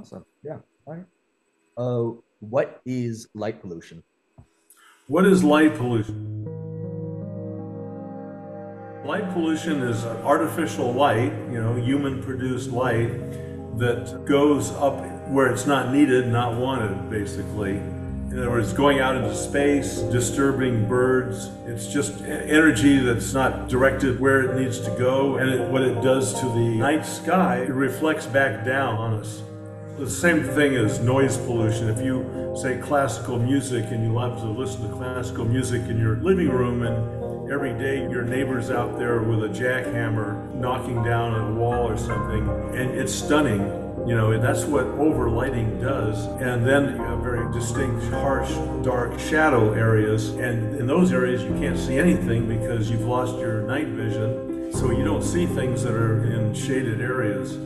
Awesome. Yeah. All right. What is light pollution? What is light pollution? Light pollution is artificial light, human-produced light that goes up where it's not needed, not wanted, basically. In other words, going out into space, disturbing birds. It's just energy that's not directed where it needs to go. And what it does to the night sky, it reflects back down on us. The same thing as noise pollution. If you say classical music and you love to listen to classical music in your living room, and every day your neighbor's out there with a jackhammer knocking down a wall or something, and it's stunning. That's what overlighting does. And then you have very distinct, harsh, dark shadow areas. And in those areas, you can't see anything because you've lost your night vision. So you don't see things that are in shaded areas.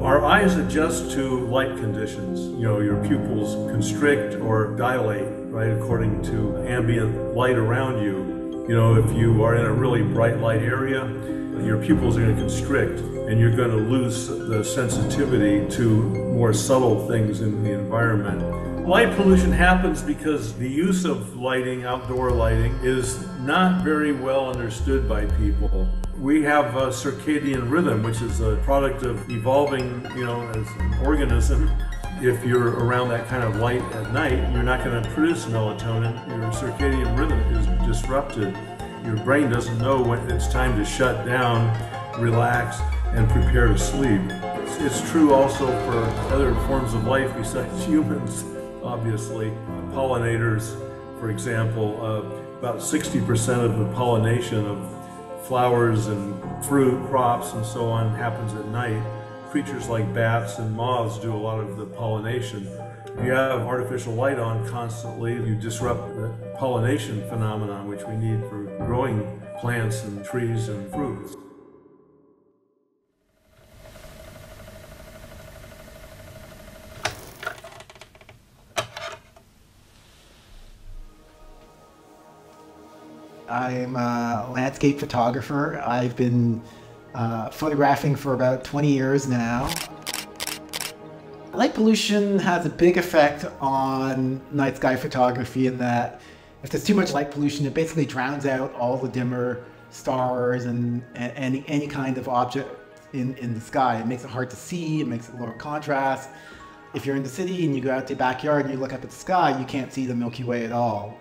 Our eyes adjust to light conditions. Your pupils constrict or dilate, right, according to ambient light around you. If you are in a really bright light area, your pupils are going to constrict and you're going to lose the sensitivity to more subtle things in the environment. Light pollution happens because the use of lighting, outdoor lighting, is not very well understood by people. We have a circadian rhythm, which is a product of evolving, as an organism. If you're around that kind of light at night, you're not going to produce melatonin. Your circadian rhythm is disrupted. Your brain doesn't know when it's time to shut down, relax, and prepare to sleep. It's true also for other forms of life besides humans, obviously. Pollinators, for example, about 60% of the pollination of flowers and fruit, crops, and so on happens at night. Creatures like bats and moths do a lot of the pollination. If you have artificial light on constantly, you disrupt the pollination phenomenon, which we need for growing plants and trees and fruits. I'm a landscape photographer. I've been photographing for about 20 years now. Light pollution has a big effect on night sky photography in that if there's too much light pollution, it basically drowns out all the dimmer stars and any kind of object in the sky. It makes it hard to see, it makes it lower contrast. If you're in the city and you go out to the backyard and you look up at the sky, you can't see the Milky Way at all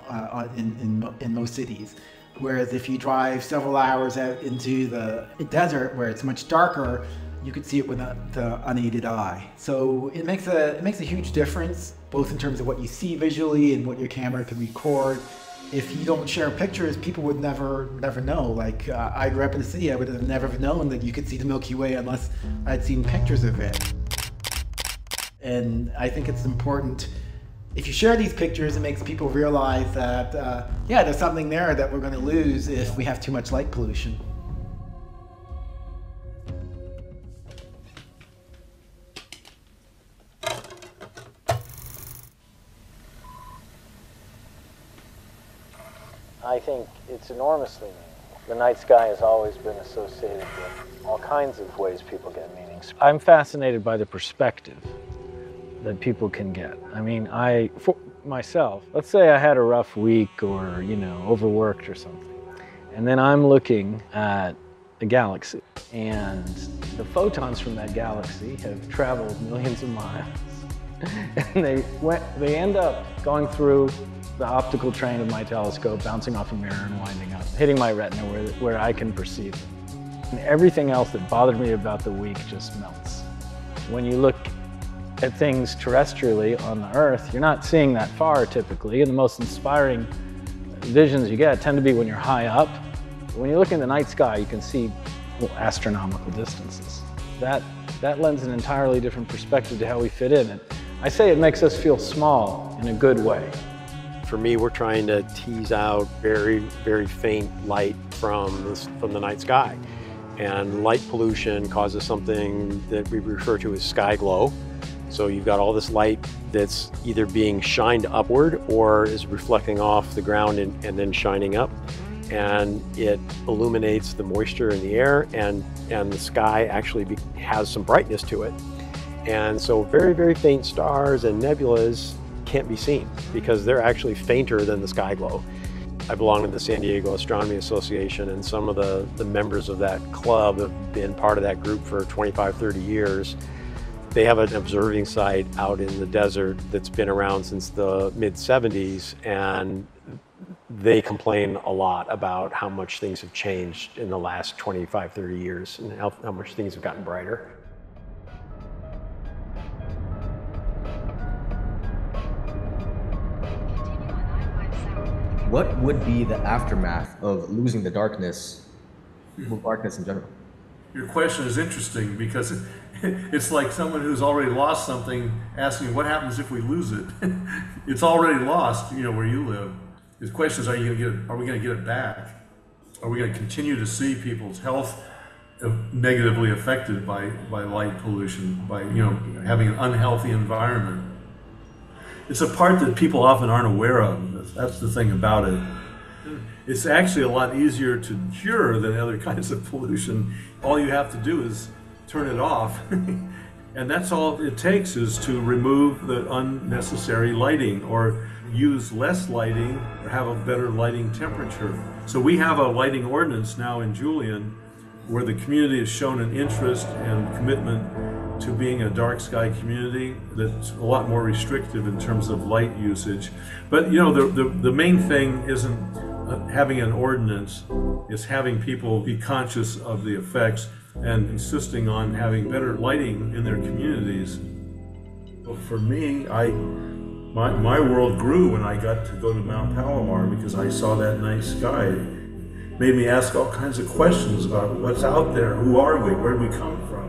in most cities. Whereas if you drive several hours out into the desert where it's much darker, you could see it with the unaided eye. So it makes a huge difference, both in terms of what you see visually and what your camera can record. If you don't share pictures, people would never know. Like I grew up in the city, I would have never known that you could see the Milky Way unless I'd seen pictures of it. And I think it's important, if you share these pictures, it makes people realize that, yeah, there's something there that we're going to lose if we have too much light pollution. I think it's enormously meaningful. The night sky has always been associated with all kinds of ways people get meanings. I'm fascinated by the perspective that people can get. I mean, for myself, let's say I had a rough week or, overworked or something, and then I'm looking at a galaxy, and the photons from that galaxy have traveled millions of miles, and they end up going through the optical train of my telescope, bouncing off a mirror and winding up, hitting my retina where I can perceive it. And everything else that bothered me about the week just melts. When you look at things terrestrially on the Earth, you're not seeing that far typically, and the most inspiring visions you get tend to be when you're high up. But when you look in the night sky, you can see astronomical distances. That lends an entirely different perspective to how we fit in. And I say it makes us feel small in a good way. For me, we're trying to tease out very, very faint light from the night sky. And light pollution causes something that we refer to as sky glow. So you've got all this light that's either being shined upward or is reflecting off the ground and then shining up. And it illuminates the moisture in the air, and the sky actually has some brightness to it. And so very, very faint stars and nebulas can't be seen because they're actually fainter than the sky glow. I belong to the San Diego Astronomy Association, and some of the members of that club have been part of that group for 25, 30 years. They have an observing site out in the desert that's been around since the mid-70s, and they complain a lot about how much things have changed in the last 25, 30 years and how much things have gotten brighter. What would be the aftermath of losing the darkness, or darkness in general? Your question is interesting because it's like someone who's already lost something asking what happens if we lose it. It's already lost, you know, where you live. The question is, are we going to get it back? Are we going to continue to see people's health negatively affected by light pollution, by, you know, having an unhealthy environment? It's a part that people often aren't aware of. That's the thing about it. It's actually a lot easier to cure than other kinds of pollution. All you have to do is turn it off. And that's all it takes, is to remove the unnecessary lighting or use less lighting or have a better lighting temperature. So we have a lighting ordinance now in Julian where the community has shown an interest and commitment to being a dark sky community that's a lot more restrictive in terms of light usage. But you know, the main thing isn't having an ordinance, it's having people be conscious of the effects and insisting on having better lighting in their communities. Well, for me, my world grew when I got to go to Mount Palomar because I saw that night sky. It made me ask all kinds of questions about what's out there, who are we, where do we come from?